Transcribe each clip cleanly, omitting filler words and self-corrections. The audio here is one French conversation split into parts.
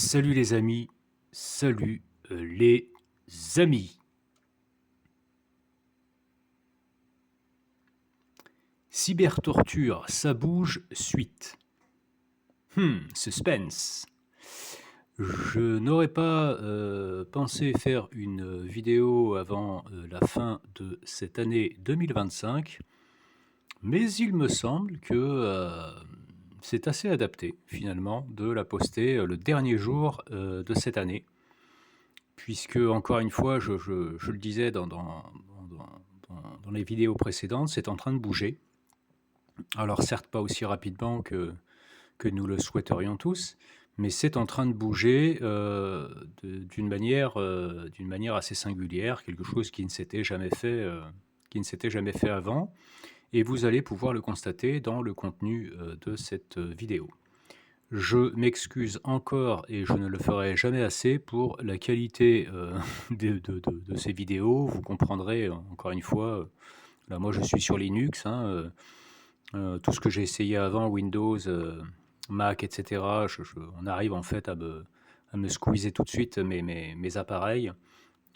Salut les amis, salut les amis. Cybertorture, ça bouge, suite. Suspense. Je n'aurais pas pensé faire une vidéo avant la fin de cette année 2025, mais il me semble que c'est assez adapté finalement de la poster le dernier jour de cette année. Puisque, encore une fois, je le disais dans les vidéos précédentes, c'est en train de bouger. Alors certes pas aussi rapidement que nous le souhaiterions tous, mais c'est en train de bouger d'une manière assez singulière, quelque chose qui ne s'était jamais fait avant, et vous allez pouvoir le constater dans le contenu de cette vidéo. Je m'excuse encore et je ne le ferai jamais assez pour la qualité de ces vidéos. Vous comprendrez encore une fois, là moi je suis sur Linux, tout ce que j'ai essayé avant, Windows, Mac, etc. On arrive en fait à me squeezer tout de suite mes appareils.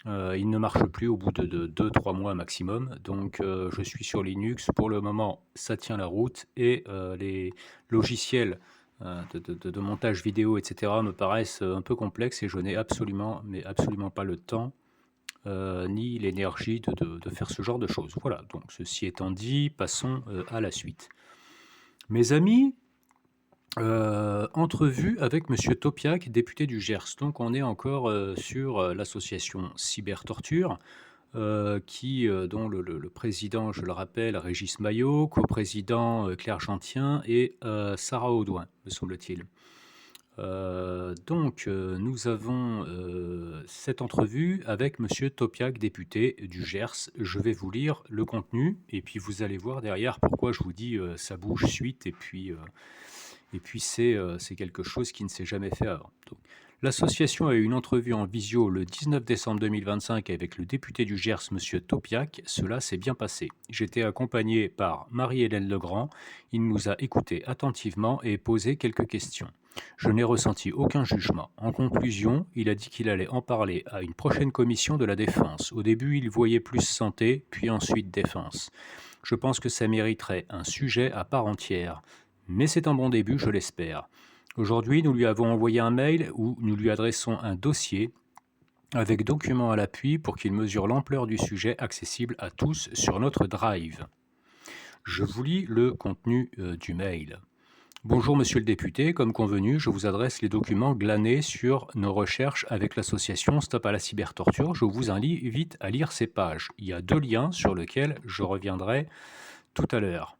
Ils ne marchent plus au bout de 2-3 mois maximum. Donc je suis sur Linux. Pour le moment, ça tient la route et les logiciels de montage vidéo, etc. me paraissent un peu complexes et je n'ai absolument pas le temps ni l'énergie de faire ce genre de choses. Voilà, donc ceci étant dit, passons à la suite. Mes amis, entrevue avec Monsieur Topiak, député du Gers. Donc on est encore sur l'association Cybertorture, dont le président, je le rappelle, Régis Maillot, coprésident Claire Gentien et Sarah Audouin, me semble-t-il. Donc nous avons cette entrevue avec Monsieur Topiak, député du Gers. Je vais vous lire le contenu et puis vous allez voir derrière pourquoi je vous dis ça bouge suite et puis c'est quelque chose qui ne s'est jamais fait avant. L'association a eu une entrevue en visio le 19 décembre 2025 avec le député du Gers, M. Topiak. Cela s'est bien passé. J'étais accompagné par Marie-Hélène Legrand. Il nous a écoutés attentivement et posé quelques questions. Je n'ai ressenti aucun jugement. En conclusion, il a dit qu'il allait en parler à une prochaine commission de la Défense. Au début, il voyait plus santé, puis ensuite Défense. Je pense que ça mériterait un sujet à part entière. Mais c'est un bon début, je l'espère. Aujourd'hui, nous lui avons envoyé un mail où nous lui adressons un dossier avec documents à l'appui pour qu'il mesure l'ampleur du sujet accessible à tous sur notre Drive. Je vous lis le contenu du mail. Bonjour Monsieur le député, comme convenu, je vous adresse les documents glanés sur nos recherches avec l'association Stop à la cybertorture. Je vous invite à lire ces pages. Il y a 2 liens sur lesquels je reviendrai tout à l'heure.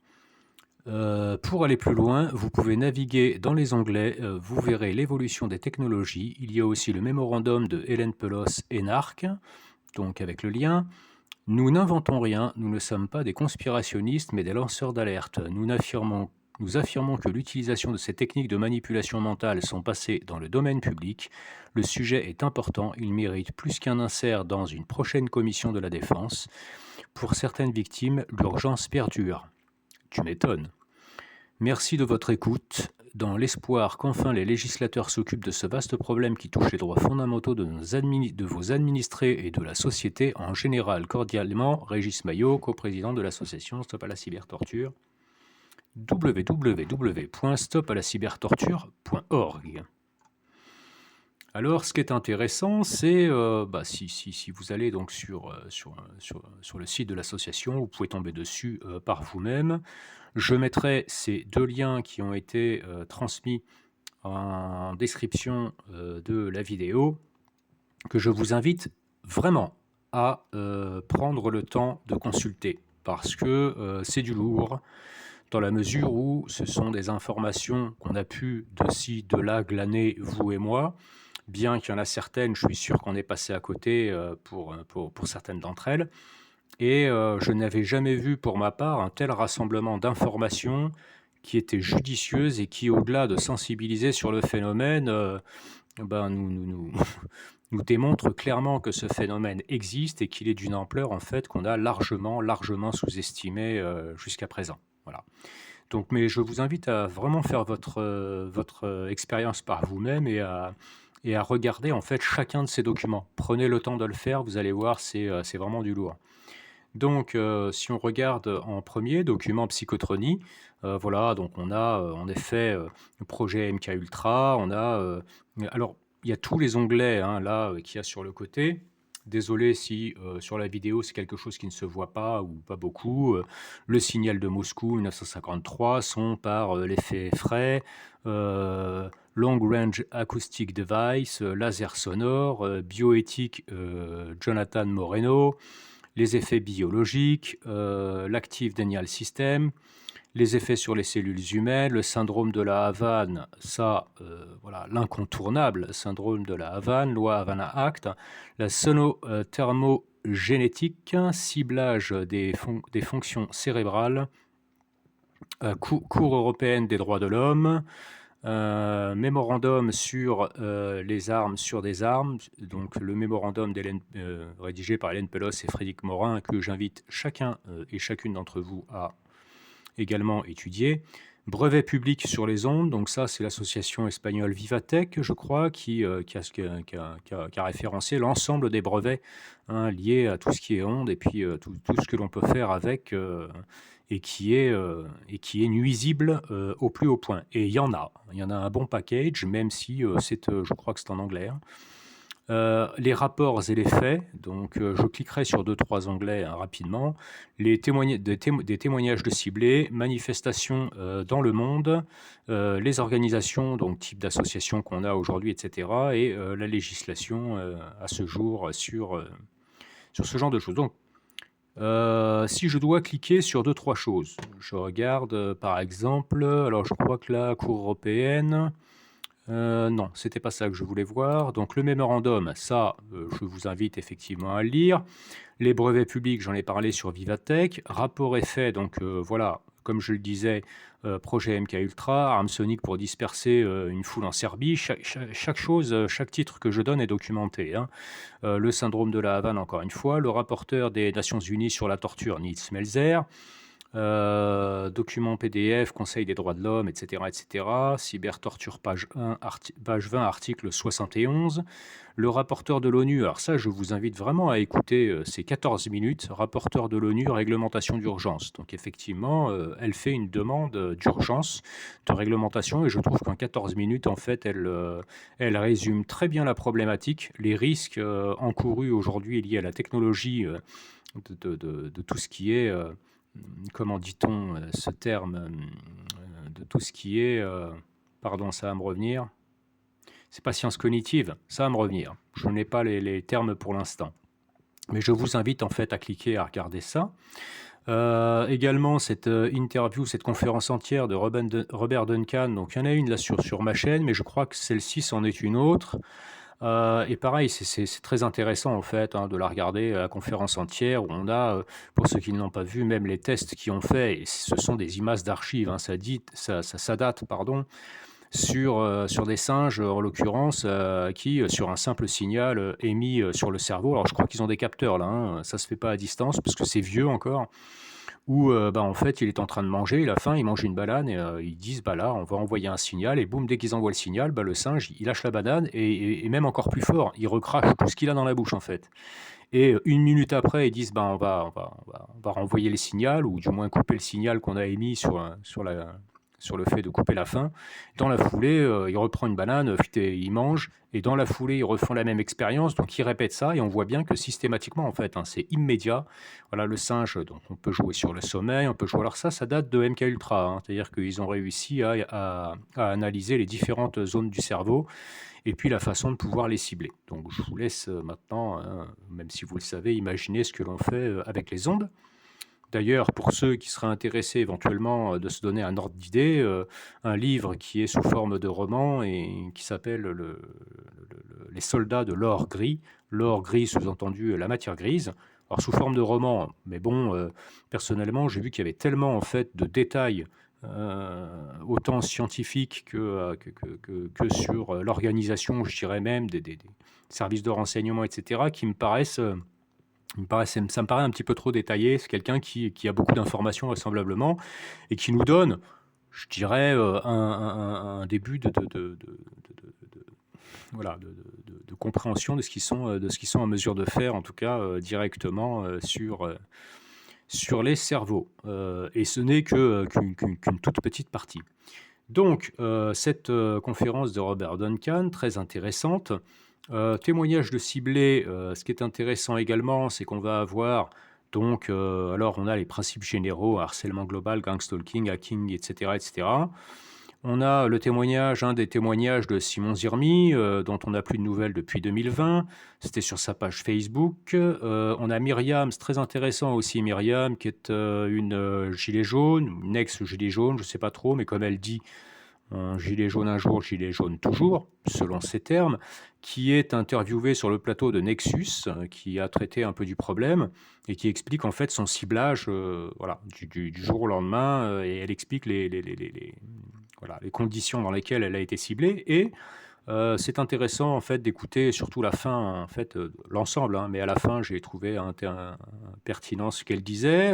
Pour aller plus loin, vous pouvez naviguer dans les onglets, vous verrez l'évolution des technologies. Il y a aussi le mémorandum de Hélène Pelos et NARC, donc avec le lien. Nous n'inventons rien, nous ne sommes pas des conspirationnistes mais des lanceurs d'alerte. Nous affirmons que l'utilisation de ces techniques de manipulation mentale sont passées dans le domaine public. Le sujet est important, il mérite plus qu'un insert dans une prochaine commission de la Défense. Pour certaines victimes, l'urgence perdure. Tu m'étonnes. Merci de votre écoute. Dans l'espoir qu'enfin les législateurs s'occupent de ce vaste problème qui touche les droits fondamentaux de vos administrés et de la société en général, cordialement, Régis Maillot, coprésident de l'association Stop à la cybertorture, www.stopalacybertorture.org. Alors, ce qui est intéressant, c'est si vous allez donc sur le site de l'association, vous pouvez tomber dessus par vous-même. Je mettrai ces 2 liens qui ont été transmis en description de la vidéo, que je vous invite vraiment à prendre le temps de consulter, parce que c'est du lourd, dans la mesure où ce sont des informations qu'on a pu de ci, de là glaner, vous et moi, bien qu'il y en a certaines, je suis sûr qu'on est passé à côté pour certaines d'entre elles. Et je n'avais jamais vu pour ma part un tel rassemblement d'informations qui étaient judicieuses et qui, au-delà de sensibiliser sur le phénomène, nous démontre clairement que ce phénomène existe et qu'il est d'une ampleur en fait qu'on a largement sous-estimé jusqu'à présent. Voilà. Donc, mais je vous invite à vraiment faire votre expérience par vous-même et à et à regarder en fait chacun de ces documents. Prenez le temps de le faire, vous allez voir, c'est vraiment du lourd. Donc, si on regarde en premier, document psychotronie, voilà, donc on a en effet le projet MK Ultra, on a. Alors, il y a tous les onglets hein, là qu'il y a sur le côté. Désolé si sur la vidéo c'est quelque chose qui ne se voit pas ou pas beaucoup. Le signal de Moscou 1953, son par l'effet frais, Long Range Acoustic Device, laser sonore, bioéthique Jonathan Moreno, les effets biologiques, l'Active Denial System, les effets sur les cellules humaines, le syndrome de la Havane, ça, voilà, l'incontournable syndrome de la Havane, loi Havana Act, la sonothermogénétique, ciblage des fonctions cérébrales, Cour européenne des droits de l'homme, mémorandum sur les armes sur des armes, donc le mémorandum rédigé par Hélène Pelos et Frédéric Morin, que j'invite chacun et chacune d'entre vous à également étudier. Brevet public sur les ondes, donc ça c'est l'association espagnole Vivatech, je crois, qui a référencé l'ensemble des brevets hein, liés à tout ce qui est ondes et puis tout ce que l'on peut faire avec et qui est nuisible au plus haut point. Et il y en a un bon package, même si je crois que c'est en anglais. Hein. Les rapports et les faits, donc je cliquerai sur 2-3 onglets hein, rapidement. Des témoignages de ciblés, manifestations dans le monde, les organisations, donc type d'association qu'on a aujourd'hui, etc. Et la législation à ce jour sur ce genre de choses. Donc, si je dois cliquer sur 2-3 choses, je regarde par exemple, alors je crois que la Cour européenne... non, c'était pas ça que je voulais voir. Donc le mémorandum, ça, je vous invite effectivement à le lire. Les brevets publics, j'en ai parlé sur Vivatech. Rapport effet, donc voilà, comme je le disais, projet MK Ultra, arme sonique pour disperser une foule en Serbie. Chaque chose, chaque titre que je donne est documenté. Hein. Le syndrome de la Havane, encore une fois. Le rapporteur des Nations Unies sur la torture, Nils Melzer. Document PDF, Conseil des droits de l'homme, etc., etc. Cybertorture, page 20, article 71. Le rapporteur de l'ONU, alors ça, je vous invite vraiment à écouter ces 14 minutes. Rapporteur de l'ONU, réglementation d'urgence. Donc effectivement, elle fait une demande d'urgence, de réglementation, et je trouve qu'en 14 minutes, en fait, elle résume très bien la problématique, les risques encourus aujourd'hui liés à la technologie de tout ce qui est... comment dit-on ce terme de tout ce qui est... pardon, ça va me revenir. C'est pas science cognitive, ça va me revenir. Je n'ai pas les termes pour l'instant. Mais je vous invite en fait à cliquer, à regarder ça. Également, cette interview, cette conférence entière de Robert Duncan, donc il y en a une là sur ma chaîne, mais je crois que celle-ci, c'en est une autre. Et pareil, c'est très intéressant en fait hein, de la regarder la conférence entière où on a, pour ceux qui ne l'ont pas vu, même les tests qu'ils ont fait, et ce sont des images d'archives, hein, ça date, pardon, sur des singes, en l'occurrence, qui, sur un simple signal émis sur le cerveau, alors je crois qu'ils ont des capteurs là, hein, ça se fait pas à distance parce que c'est vieux encore, où en fait il est en train de manger, il a faim, il mange une banane et ils disent bah là on va envoyer un signal et boum, dès qu'ils envoient le signal, le singe il lâche la banane et même encore plus fort, il recrache tout ce qu'il a dans la bouche en fait. Et 1 minute après ils disent bah on va renvoyer le signal ou du moins couper le signal qu'on a émis sur le fait de couper la faim. Dans la foulée, il reprend une banane, il mange, et dans la foulée, ils refont la même expérience, donc ils répètent ça, et on voit bien que systématiquement, en fait, hein, c'est immédiat. Voilà, le singe, donc on peut jouer sur le sommeil, on peut jouer... Alors ça date de MK Ultra, hein, c'est-à-dire qu'ils ont réussi à analyser les différentes zones du cerveau, et puis la façon de pouvoir les cibler. Donc je vous laisse maintenant, hein, même si vous le savez, imaginer ce que l'on fait avec les ondes. D'ailleurs, pour ceux qui seraient intéressés éventuellement de se donner un ordre d'idée, un livre qui est sous forme de roman et qui s'appelle Les soldats de l'or gris. L'or gris, sous-entendu la matière grise. Alors sous forme de roman, mais bon, personnellement, j'ai vu qu'il y avait tellement en fait de détails, autant scientifiques que sur l'organisation, je dirais même, des services de renseignement, etc., qui me paraissent... ça me paraît un petit peu trop détaillé. C'est quelqu'un qui a beaucoup d'informations vraisemblablement et qui nous donne, je dirais, un début voilà, de compréhension de ce qu'ils sont en mesure de faire, en tout cas directement sur les cerveaux. Et ce n'est qu'une toute petite partie. Donc, cette conférence de Robert Duncan, très intéressante. Témoignage de ciblé, ce qui est intéressant également, c'est qu'on va avoir donc, alors on a les principes généraux, harcèlement global, gangstalking, hacking, etc., etc. On a le témoignage, un des témoignages de Simon Zirmi, dont on n'a plus de nouvelles depuis 2020. C'était sur sa page Facebook. On a Myriam, c'est très intéressant aussi, Myriam, qui est une gilet jaune, une ex-gilet jaune, je ne sais pas trop, mais comme elle dit, un gilet jaune un jour, gilet jaune toujours, selon ses termes, qui est interviewée sur le plateau de Nexus, qui a traité un peu du problème et qui explique en fait son ciblage voilà, du jour au lendemain, et elle explique voilà, les conditions dans lesquelles elle a été ciblée. Et c'est intéressant en fait d'écouter surtout la fin, en fait, l'ensemble, hein, mais à la fin j'ai trouvé pertinent ce qu'elle disait.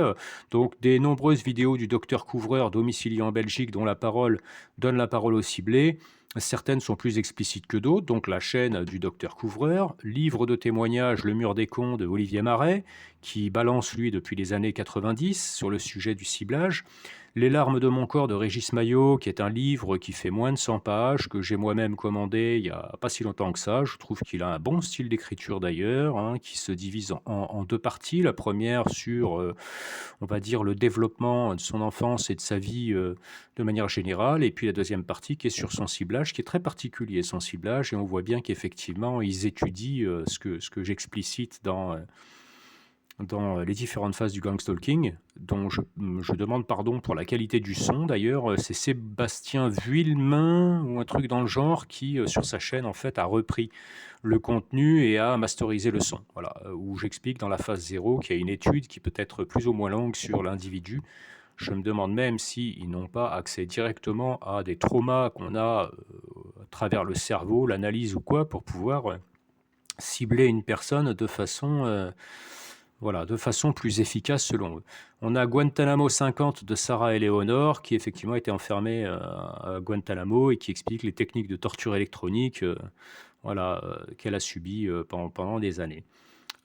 Donc des nombreuses vidéos du docteur Couvreur domicilié en Belgique dont la parole donne la parole aux ciblés. Certaines sont plus explicites que d'autres, donc la chaîne du docteur Couvreur, livre de témoignages Le mur des cons de Olivier Marais, qui balance lui depuis les années 90 sur le sujet du ciblage. Les larmes de mon corps de Régis Maillot, qui est un livre qui fait moins de 100 pages, que j'ai moi-même commandé il n'y a pas si longtemps que ça. Je trouve qu'il a un bon style d'écriture d'ailleurs, hein, qui se divise en deux parties. La première sur, on va dire, le développement de son enfance et de sa vie de manière générale, et puis la deuxième partie qui est sur son ciblage, qui est très particulier, son ciblage, et on voit bien qu'effectivement, ils étudient ce que j'explicite dans les différentes phases du gangstalking, dont je demande pardon pour la qualité du son. D'ailleurs, c'est Sébastien Vuillemin ou un truc dans le genre qui, sur sa chaîne, en fait, a repris le contenu et a masterisé le son. Voilà, où j'explique dans la phase 0 qu'il y a une étude qui peut être plus ou moins longue sur l'individu. Je me demande même s'ils n'ont pas accès directement à des traumas qu'on a à travers le cerveau, l'analyse ou quoi, pour pouvoir cibler une personne de façon... voilà, de façon plus efficace selon eux. On a Guantanamo 50 de Sarah Eleonore, qui effectivement a été enfermée à Guantanamo et qui explique les techniques de torture électronique voilà, qu'elle a subies pendant des années.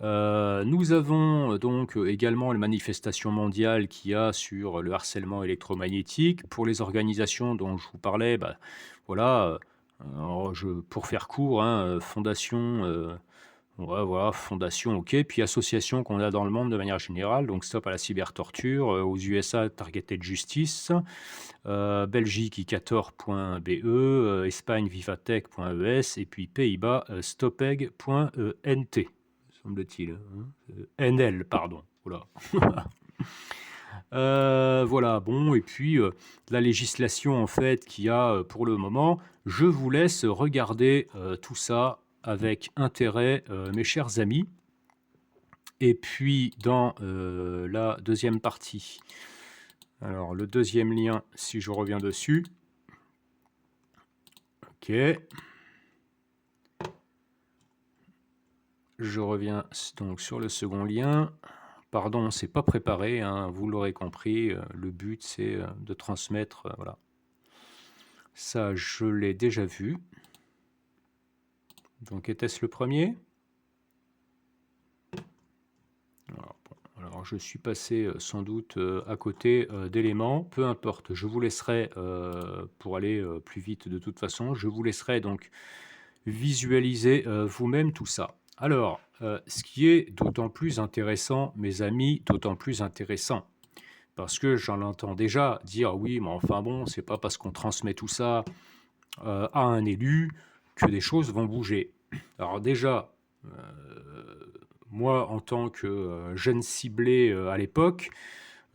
Nous avons donc également les manifestations mondiales qu'il y a sur le harcèlement électromagnétique. Pour les organisations dont je vous parlais, bah, voilà, pour faire court, hein, Fondation... ouais, voilà, fondation, ok. Puis association qu'on a dans le monde de manière générale, donc Stop à la cybertorture, aux USA, Targeted Justice, Belgique, icator.be, Espagne, vivatech.es, et puis Pays-Bas, stopeg.nt, semble-t-il. Hein. NL, pardon. Voilà. Voilà, bon, et puis la législation en fait qu'il y a pour le moment, je vous laisse regarder tout ça avec intérêt, mes chers amis. Et puis dans la deuxième partie, alors le deuxième lien, si je reviens dessus, ok, je reviens donc sur le second lien. Pardon, c'est pas préparé, hein, vous l'aurez compris, le but c'est de transmettre, voilà. Ça, je l'ai déjà vu. Donc, était-ce le premier ? Alors, je suis passé sans doute à côté d'éléments. Peu importe, je vous laisserai, pour aller plus vite de toute façon, je vous laisserai donc visualiser vous-même tout ça. Alors, ce qui est d'autant plus intéressant, mes amis, d'autant plus intéressant, parce que j'en entends déjà dire, oui, mais enfin bon, c'est pas parce qu'on transmet tout ça à un élu que des choses vont bouger. Alors déjà, moi, en tant que jeune ciblé à l'époque,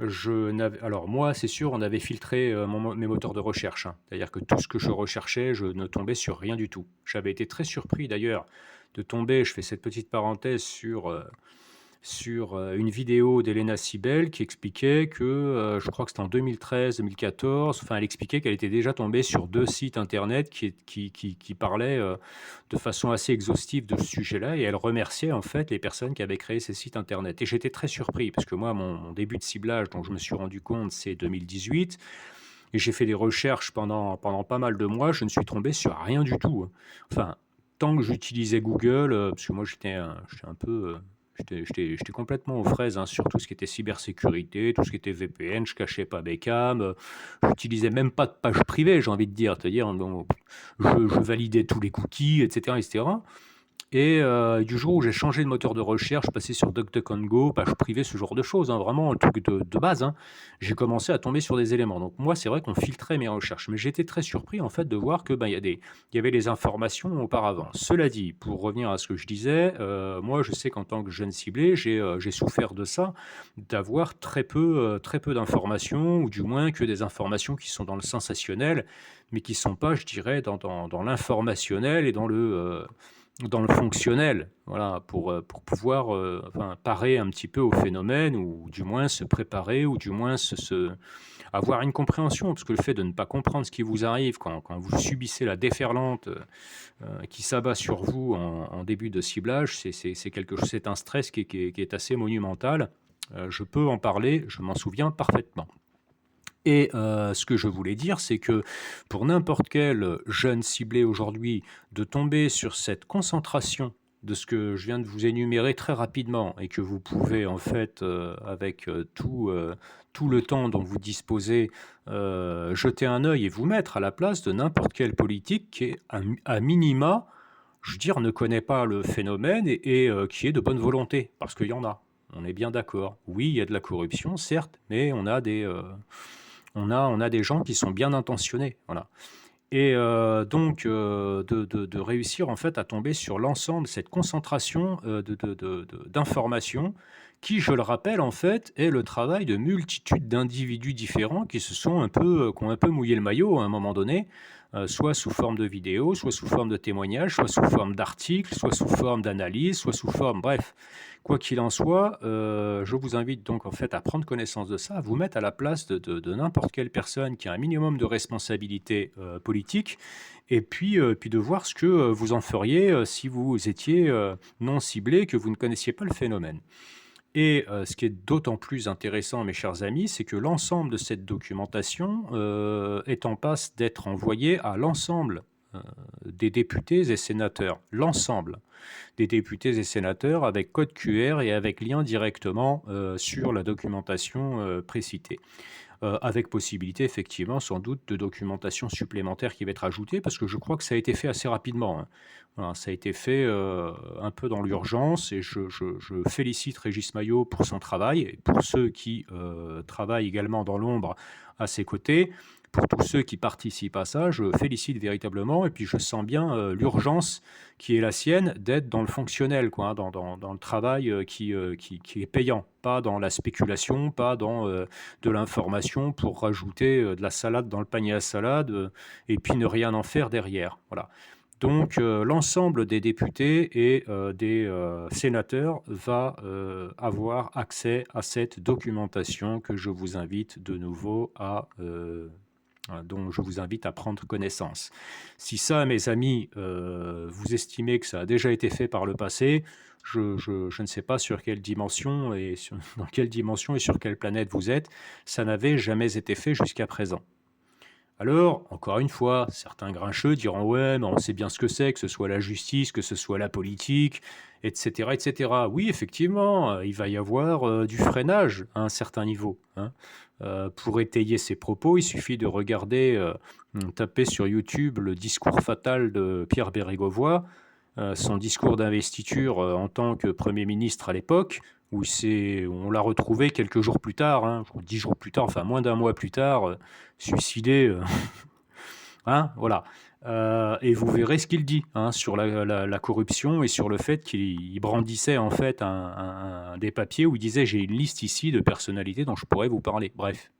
alors moi, c'est sûr, on avait filtré mes moteurs de recherche. Hein. C'est-à-dire que tout ce que je recherchais, je ne tombais sur rien du tout. J'avais été très surpris d'ailleurs de tomber, je fais cette petite parenthèse, sur une vidéo d'Elena Sibel qui expliquait que, je crois que c'était en 2013-2014, enfin elle expliquait qu'elle était déjà tombée sur 2 sites internet qui parlaient de façon assez exhaustive de ce sujet-là, et elle remerciait en fait les personnes qui avaient créé ces sites internet. Et j'étais très surpris, parce que moi, mon début de ciblage, dont je me suis rendu compte, c'est 2018, et j'ai fait des recherches pendant pas mal de mois, je ne suis tombé sur rien du tout. Enfin, tant que j'utilisais Google, parce que moi j'étais un peu, j'étais complètement aux fraises, hein, sur tout ce qui était cybersécurité, tout ce qui était VPN, je cachais pas mes cams, j'utilisais même pas de page privée, j'ai envie de dire, c'est-à-dire, bon, je validais tous les cookies, etc., etc. Et du jour où j'ai changé de moteur de recherche, passé sur DuckDuckGo, page privée, ce genre de choses, hein, vraiment un truc de base, hein, j'ai commencé à tomber sur des éléments. Donc moi, c'est vrai qu'on filtrait mes recherches, mais j'étais très surpris en fait de voir que ben, il y avait les informations auparavant. Cela dit, pour revenir à ce que je disais, moi, je sais qu'en tant que jeune ciblé, j'ai souffert de ça, d'avoir très peu d'informations, ou du moins que des informations qui sont dans le sensationnel, mais qui sont pas, je dirais, dans l'informationnel et dans le fonctionnel, voilà, pour pouvoir enfin, parer un petit peu au phénomène, ou du moins se préparer, ou du moins avoir une compréhension, parce que le fait de ne pas comprendre ce qui vous arrive quand vous subissez la déferlante qui s'abat sur vous en début de ciblage, c'est un stress qui est assez monumental. Je peux en parler, je m'en souviens parfaitement. Et ce que je voulais dire, c'est que pour n'importe quel jeune ciblé aujourd'hui, de tomber sur cette concentration de ce que je viens de vous énumérer très rapidement, et que vous pouvez en fait, avec tout le temps dont vous disposez, jeter un œil et vous mettre à la place de n'importe quel politique qui est à minima, je veux dire, ne connaît pas le phénomène, et qui est de bonne volonté, parce qu'il y en a. On est bien d'accord. Oui, il y a de la corruption, certes, mais on a des gens qui sont bien intentionnés, voilà. Et donc, de réussir en fait à tomber sur l'ensemble, cette concentration d'informations qui, je le rappelle, en fait, est le travail de multitudes d'individus différents qui se sont qui ont un peu mouillé le maillot à un moment donné, soit sous forme de vidéos, soit sous forme de témoignages, soit sous forme d'articles, soit sous forme d'analyse, soit sous forme, bref. Quoi qu'il en soit, je vous invite donc en fait à prendre connaissance de ça, à vous mettre à la place de n'importe quelle personne qui a un minimum de responsabilité politique, et puis de voir ce que vous en feriez si vous étiez non ciblé, que vous ne connaissiez pas le phénomène. Et ce qui est d'autant plus intéressant, mes chers amis, c'est que l'ensemble de cette documentation est en passe d'être envoyée à l'ensemble des députés et sénateurs. L'ensemble des députés et sénateurs, avec code QR et avec lien directement sur la documentation précitée. Avec possibilité, effectivement, sans doute, de documentation supplémentaire qui va être ajoutée, parce que je crois que ça a été fait assez rapidement, hein. Voilà, ça a été fait un peu dans l'urgence, et je félicite Régis Maillot pour son travail, et pour ceux qui travaillent également dans l'ombre à ses côtés. Pour tous ceux qui participent à ça, je félicite véritablement, et puis je sens bien l'urgence qui est la sienne d'être dans le fonctionnel, quoi, hein, dans le travail qui est payant, pas dans la spéculation, pas dans de l'information pour rajouter de la salade dans le panier à salade, et puis ne rien en faire derrière. Voilà. Donc l'ensemble des députés et des sénateurs va avoir accès à cette documentation que je vous invite de nouveau dont je vous invite à prendre connaissance. Si ça, mes amis, vous estimez que ça a déjà été fait par le passé, je ne sais pas sur quelle dimension dans quelle dimension et sur quelle planète vous êtes, ça n'avait jamais été fait jusqu'à présent. Alors, encore une fois, certains grincheux diront « Ouais, mais on sait bien ce que c'est, que ce soit la justice, que ce soit la politique, etc. etc. » Oui, effectivement, il va y avoir du freinage à un certain niveau, hein. Pour étayer ses propos, il suffit de regarder, taper sur YouTube le discours fatal de Pierre Bérégovoy, son discours d'investiture en tant que Premier ministre à l'époque, où on l'a retrouvé quelques jours plus tard, hein, 10 jours plus tard, enfin moins d'un mois plus tard, suicidé, hein, voilà. Et vous verrez ce qu'il dit, hein, sur la corruption, et sur le fait qu'il brandissait en fait des papiers où il disait « J'ai une liste ici de personnalités dont je pourrais vous parler ». Bref.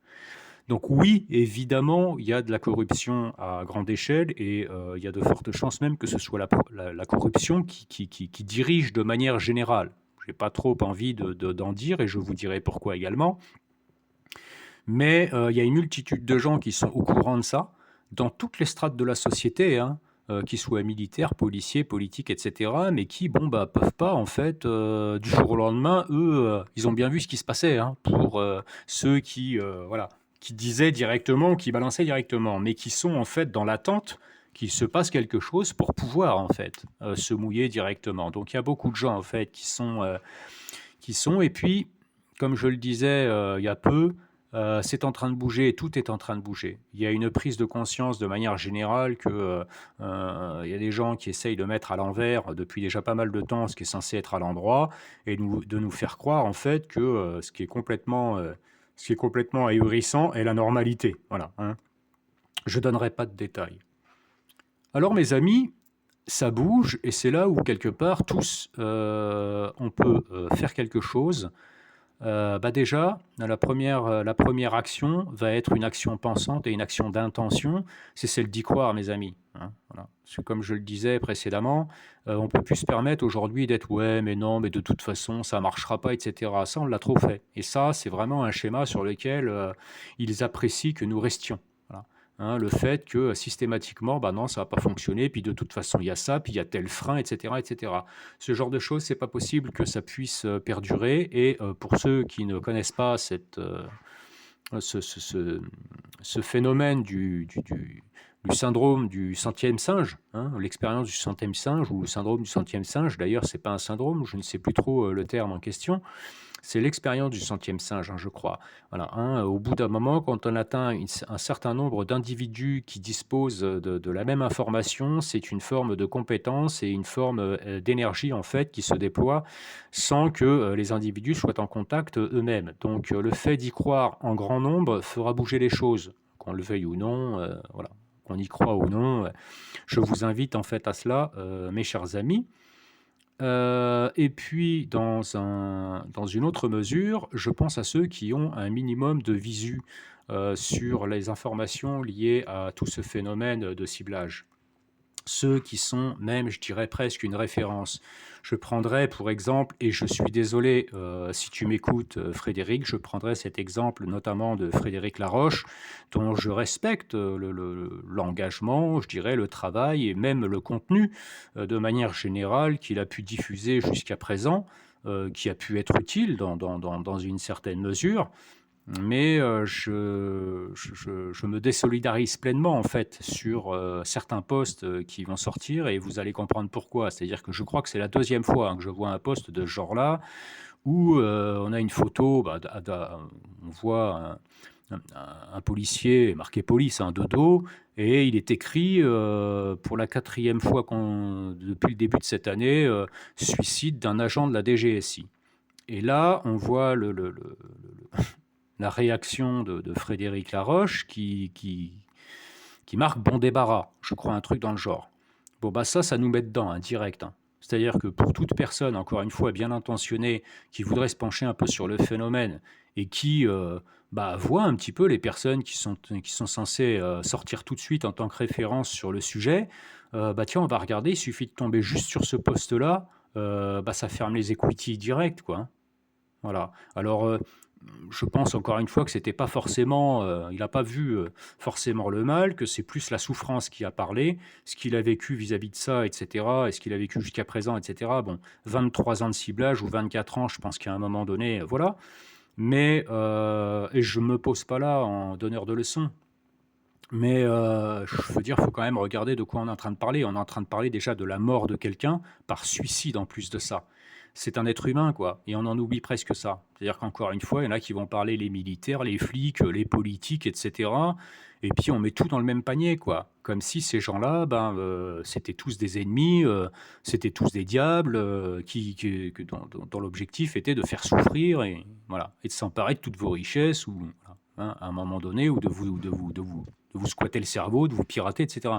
Donc oui, évidemment, il y a de la corruption à grande échelle, et il y a de fortes chances même que ce soit la corruption qui dirige de manière générale. Je n'ai pas trop envie d'en dire, et je vous dirai pourquoi également. Mais il y a une multitude de gens qui sont au courant de ça, dans toutes les strates de la société, hein, qu'ils soient militaires, policiers, politiques, etc., mais qui peuvent pas, en fait, du jour au lendemain, eux, ils ont bien vu ce qui se passait, hein, pour ceux qui disaient directement, qui balançaient directement, mais qui sont en fait dans l'attente qu'il se passe quelque chose pour pouvoir, en fait, se mouiller directement. Donc il y a beaucoup de gens, en fait, et puis, comme je le disais il y a peu, c'est en train de bouger, tout est en train de bouger. Il y a une prise de conscience de manière générale que il y a des gens qui essayent de mettre à l'envers depuis déjà pas mal de temps ce qui est censé être à l'endroit et de nous faire croire en fait que ce qui est complètement ahurissant est la normalité. Voilà, hein. Je donnerai pas de détails. Alors mes amis, ça bouge et c'est là où quelque part tous on peut faire quelque chose. Déjà, la première action va être une action pensante et une action d'intention, c'est celle d'y croire, mes amis, hein, voilà. Parce que comme je le disais précédemment, on ne peut plus se permettre aujourd'hui d'être ouais, mais non, mais de toute façon, ça ne marchera pas, etc. Ça, on l'a trop fait. Et ça, c'est vraiment un schéma sur lequel ils apprécient que nous restions. Voilà. Hein, le fait que systématiquement, bah non, ça va pas fonctionner, puis de toute façon, il y a ça, puis il y a tel frein, etc., etc. Ce genre de choses, c'est pas possible que ça puisse perdurer. Et pour ceux qui ne connaissent pas ce, ce- ce- ce phénomène du syndrome du centième singe, hein, l'expérience du centième singe ou le syndrome du centième singe, d'ailleurs, c'est pas un syndrome, je ne sais plus trop le terme en question. C'est l'expérience du centième singe, hein, je crois. Voilà, hein, au bout d'un moment, quand on atteint un certain nombre d'individus qui disposent de la même information, c'est une forme de compétence et une forme d'énergie en fait qui se déploie sans que les individus soient en contact eux-mêmes. Donc le fait d'y croire en grand nombre fera bouger les choses, qu'on le veuille ou non, voilà, qu'on y croit ou non. Je vous invite en fait à cela, mes chers amis. Et puis dans une autre mesure, je pense à ceux qui ont un minimum de visu, sur les informations liées à tout ce phénomène de ciblage. Ceux qui sont même, je dirais presque une référence. Je prendrais pour exemple, et je suis désolé si tu m'écoutes Frédéric, je prendrais cet exemple notamment de Frédéric Laroche, dont je respecte l'engagement, je dirais le travail et même le contenu de manière générale qu'il a pu diffuser jusqu'à présent, qui a pu être utile dans une certaine mesure. Mais je me désolidarise pleinement en fait sur certains posts qui vont sortir et vous allez comprendre pourquoi. C'est-à-dire que je crois que c'est la deuxième fois que je vois un post de ce genre-là où on a une photo, on voit un policier marqué police de dos et il est écrit pour la quatrième fois depuis le début de cette année, suicide d'un agent de la DGSI. Et là, on voit la réaction de Frédéric Laroche qui marque bon débarras, je crois, un truc dans le genre. Bon, ça nous met dedans, hein, direct, hein. C'est-à-dire que pour toute personne, encore une fois, bien intentionnée, qui voudrait se pencher un peu sur le phénomène et qui voit un petit peu les personnes qui sont censées sortir tout de suite en tant que référence sur le sujet, tiens, on va regarder, il suffit de tomber juste sur ce poste-là, ça ferme les equity direct, quoi, hein. Voilà. Alors, je pense encore une fois que c'était pas forcément, il n'a pas vu forcément le mal, que c'est plus la souffrance qui a parlé, ce qu'il a vécu vis-à-vis de ça, etc., et ce qu'il a vécu jusqu'à présent, etc. Bon, 23 ans de ciblage ou 24 ans, je pense qu'à un moment donné, voilà. Mais, et je me pose pas là en donneur de leçons, mais je veux dire, il faut quand même regarder de quoi on est en train de parler. On est en train de parler déjà de la mort de quelqu'un par suicide en plus de ça. C'est un être humain, quoi, et on en oublie presque ça. C'est-à-dire qu'encore une fois, il y en a qui vont parler les militaires, les flics, les politiques, etc. Et puis on met tout dans le même panier, quoi. Comme si ces gens-là, c'était tous des ennemis, c'était tous des diables, dont l'objectif était de faire souffrir et voilà, et de s'emparer de toutes vos richesses ou voilà, hein, à un moment donné, ou de vous squatter le cerveau, de vous pirater, etc.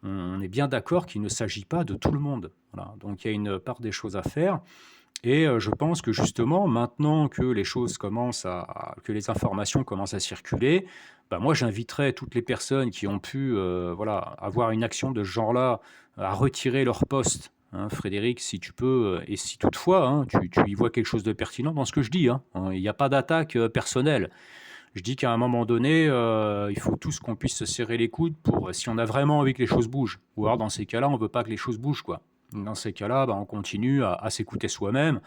On est bien d'accord qu'il ne s'agit pas de tout le monde. Voilà. Donc il y a une part des choses à faire. Et je pense que justement, maintenant que les choses que les informations commencent à circuler, moi j'inviterais toutes les personnes qui ont pu avoir une action de ce genre-là à retirer leur poste. Hein, Frédéric, si tu peux, et si toutefois tu y vois quelque chose de pertinent dans ce que je dis, hein, il n'y a pas d'attaque personnelle. Je dis qu'à un moment donné, il faut tous qu'on puisse se serrer les coudes pour si on a vraiment envie que les choses bougent. Ou alors dans ces cas-là, on ne veut pas que les choses bougent, quoi. Dans ces cas-là, on continue à s'écouter soi-même,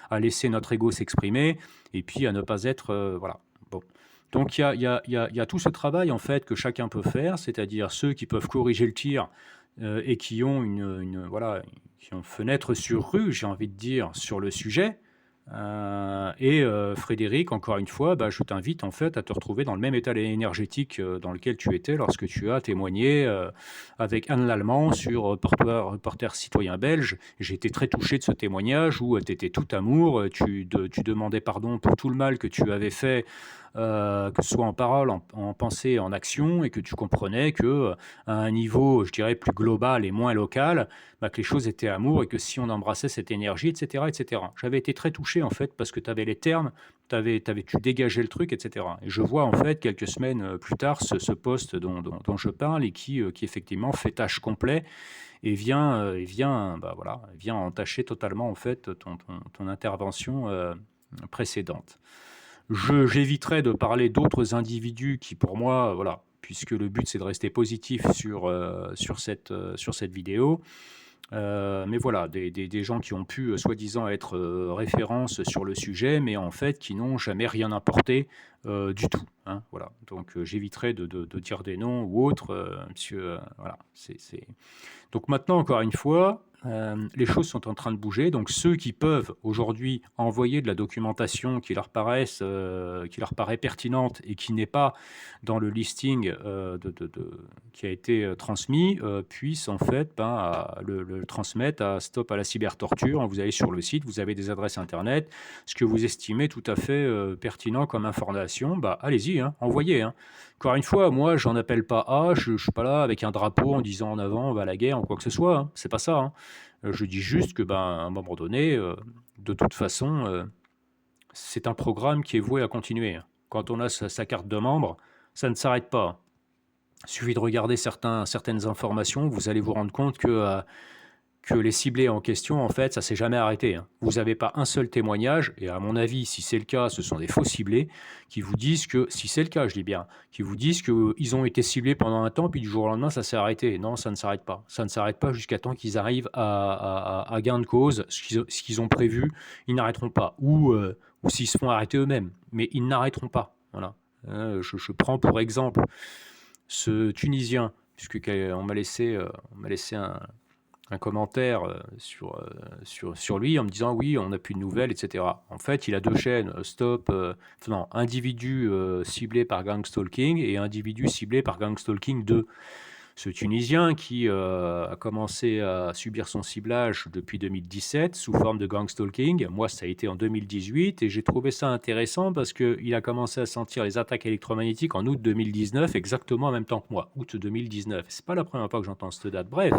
à laisser notre ego s'exprimer, et puis à ne pas être... voilà. Bon. Donc il y a tout ce travail en fait que chacun peut faire, c'est-à-dire ceux qui peuvent corriger le tir et qui ont voilà, qui ont fenêtre sur rue, j'ai envie de dire, sur le sujet. Frédéric, encore une fois, bah, je t'invite en fait à te retrouver dans le même état énergétique dans lequel tu étais lorsque tu as témoigné avec Anne Lallemand sur Reporter citoyen belge. J'ai été très touché de ce témoignage où tu étais tout amour, tu demandais pardon pour tout le mal que tu avais fait, que ce soit en parole, en pensée, en action, et que tu comprenais que à un niveau, je dirais, plus global et moins local, bah, que les choses étaient amour et que si on embrassait cette énergie, etc., etc. J'avais été très touché en fait parce que tu avais les termes, tu dégageais le truc, etc. Et je vois en fait quelques semaines plus tard ce poste dont je parle et qui effectivement fait tâche complet bah, voilà, vient entacher totalement en fait ton intervention précédente. J'éviterai de parler d'autres individus qui, pour moi, voilà, puisque le but c'est de rester positif sur cette vidéo. Mais voilà, des gens qui ont pu soi-disant être références sur le sujet, mais en fait qui n'ont jamais rien apporté du tout, hein, voilà. Donc j'éviterai de dire des noms ou autres, monsieur, voilà. Donc maintenant, encore une fois, les choses sont en train de bouger. Donc ceux qui peuvent aujourd'hui envoyer de la documentation qui leur paraît pertinente et qui n'est pas dans le listing qui a été transmis, puissent en fait le transmettre à Stop à la cybertorture. Vous allez sur le site, vous avez des adresses internet, ce que vous estimez tout à fait pertinent comme information, bah, allez-y, hein, envoyez. Hein. Encore une fois, moi, j'en appelle pas à, je suis pas là avec un drapeau en disant en avant, on va à la guerre, ou quoi que ce soit. Hein. C'est pas ça. Hein. Je dis juste que, à un moment donné, de toute façon, c'est un programme qui est voué à continuer. Hein. Quand on a sa carte de membre, ça ne s'arrête pas. Il suffit de regarder certaines informations, vous allez vous rendre compte que les ciblés en question, en fait, ça s'est jamais arrêté. Hein. Vous n'avez pas un seul témoignage, et à mon avis, si c'est le cas, ce sont des faux ciblés, qui vous disent que, si c'est le cas, je dis bien, qui vous disent qu'ils ont été ciblés pendant un temps, puis du jour au lendemain, ça s'est arrêté. Non, ça ne s'arrête pas. Ça ne s'arrête pas jusqu'à temps qu'ils arrivent à gain de cause. Ce qu'ils ont prévu, ils n'arrêteront pas. Ou s'ils se font arrêter eux-mêmes. Mais ils n'arrêteront pas. Voilà. Je prends pour exemple ce Tunisien, puisqu'on m'a laissé un commentaire sur lui en me disant oui, on n'a plus de nouvelles, etc. En fait, il a deux chaînes, individu ciblé par Gangstalking et individu ciblé par Gangstalking 2. Ce Tunisien qui a commencé à subir son ciblage depuis 2017 sous forme de gangstalking. Moi, ça a été en 2018 et j'ai trouvé ça intéressant parce qu'il a commencé à sentir les attaques électromagnétiques en août 2019, exactement en même temps que moi, août 2019. C'est pas la première fois que j'entends cette date. Bref,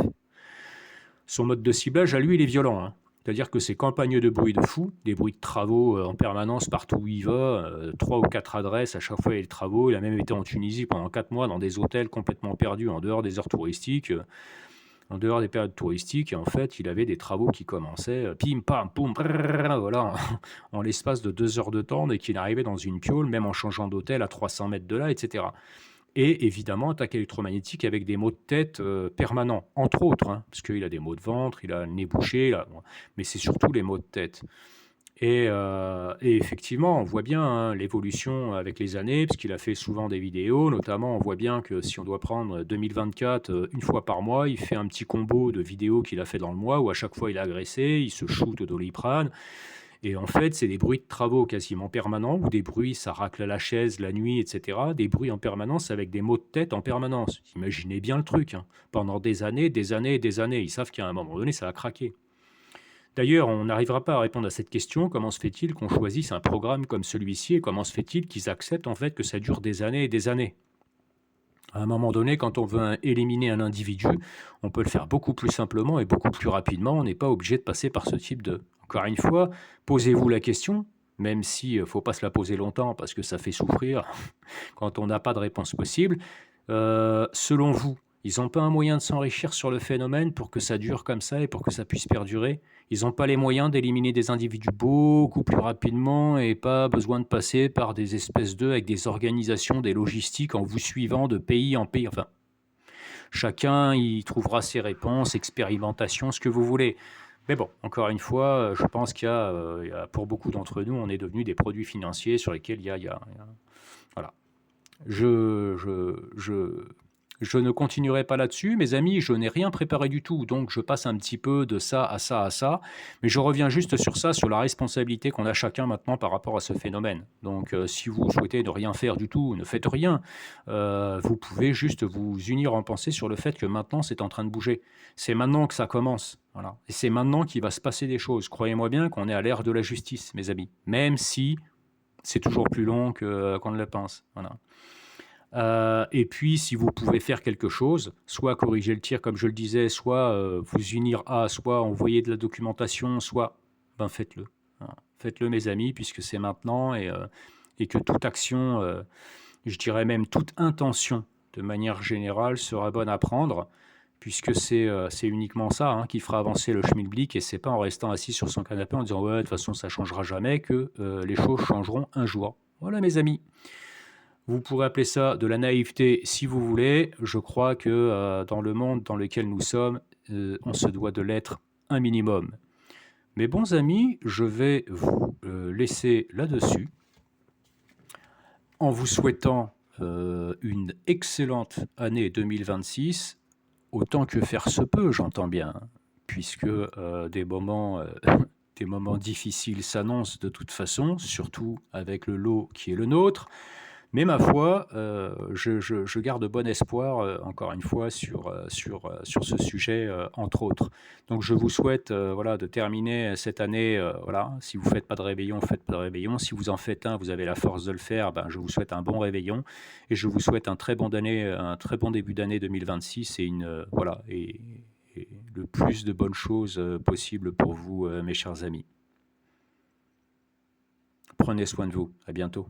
son mode de ciblage, à lui, il est violent. Hein. C'est-à-dire que c'est campagne de bruit de fou, des bruits de travaux en permanence partout où il va, 3 ou 4 adresses, à chaque fois il y a des travaux. Il a même été en Tunisie pendant 4 mois dans des hôtels complètement perdus en dehors des heures touristiques, en dehors des périodes touristiques. Et en fait, il avait des travaux qui commençaient, pim, pam, poum, voilà, en l'espace de 2 heures de temps, dès qu'il arrivait dans une piole, même en changeant d'hôtel à 300 mètres de là, etc. Et évidemment, attaque électromagnétique avec des maux de tête permanents, entre autres, hein, parce qu'il a des maux de ventre, il a le nez bouché, mais c'est surtout les maux de tête. Et effectivement, on voit bien hein, l'évolution avec les années, parce qu'il a fait souvent des vidéos, notamment on voit bien que si on doit prendre 2024, une fois par mois, il fait un petit combo de vidéos qu'il a fait dans le mois, où à chaque fois il est agressé, il se shoot au Doliprane. Et en fait, c'est des bruits de travaux quasiment permanents, ou des bruits, ça racle à la chaise la nuit, etc. Des bruits en permanence avec des maux de tête en permanence. Imaginez bien le truc, hein. Pendant des années, des années, des années. Ils savent qu'à un moment donné, ça va craquer. D'ailleurs, on n'arrivera pas à répondre à cette question. Comment se fait-il qu'on choisisse un programme comme celui-ci et comment se fait-il qu'ils acceptent en fait que ça dure des années et des années? À un moment donné, quand on veut éliminer un individu, on peut le faire beaucoup plus simplement et beaucoup plus rapidement. On n'est pas obligé de passer par ce type de... Encore une fois, posez-vous la question, même s'il ne faut pas se la poser longtemps parce que ça fait souffrir quand on n'a pas de réponse possible. Selon vous, ils n'ont pas un moyen de s'enrichir sur le phénomène pour que ça dure comme ça et pour que ça puisse perdurer? Ils n'ont pas les moyens d'éliminer des individus beaucoup plus rapidement et pas besoin de passer par des espèces d'eux avec des organisations, des logistiques en vous suivant de pays en pays. Enfin, chacun y trouvera ses réponses, expérimentations, ce que vous voulez. Mais bon, encore une fois, je pense qu'il y a, pour beaucoup d'entre nous, on est devenus des produits financiers sur lesquels il y a voilà. Je je je je ne continuerai pas là-dessus, mes amis, je n'ai rien préparé du tout, donc je passe un petit peu de ça à ça à ça, mais je reviens juste sur ça, sur la responsabilité qu'on a chacun maintenant par rapport à ce phénomène. Donc, si vous souhaitez ne rien faire du tout, ne faites rien. Vous pouvez juste vous unir en pensée sur le fait que maintenant c'est en train de bouger. C'est maintenant que ça commence, voilà, et c'est maintenant qu'il va se passer des choses. Croyez-moi bien qu'on est à l'ère de la justice, mes amis, même si c'est toujours plus long que qu'on ne le pense, voilà. Et puis si vous pouvez faire quelque chose, soit corriger le tir comme je le disais, soit, vous unir à, soit envoyer de la documentation, soit ben, faites-le, voilà. Faites-le mes amis puisque c'est maintenant et que toute action, je dirais même toute intention de manière générale sera bonne à prendre puisque c'est uniquement ça, hein, qui fera avancer le schmilblick et c'est pas en restant assis sur son canapé en disant: «Ouais, de toute façon ça changera jamais» que, les choses changeront un jour. Voilà mes amis. Vous pourrez appeler ça de la naïveté si vous voulez. Je crois que dans le monde dans lequel nous sommes, on se doit de l'être un minimum. Mes bons amis, je vais vous laisser là-dessus en vous souhaitant une excellente année 2026, autant que faire se peut, j'entends bien, hein, puisque des moments difficiles s'annoncent de toute façon, surtout avec le lot qui est le nôtre. Mais ma foi, je garde bon espoir, encore une fois, sur ce sujet, entre autres. Donc je vous souhaite, voilà, de terminer cette année, voilà, si vous ne faites pas de réveillon, faites pas de réveillon. Si vous en faites un, vous avez la force de le faire, ben, je vous souhaite un bon réveillon et je vous souhaite un très bon début d'année 2026 et voilà et le plus de bonnes choses, possibles pour vous, mes chers amis. Prenez soin de vous. À bientôt.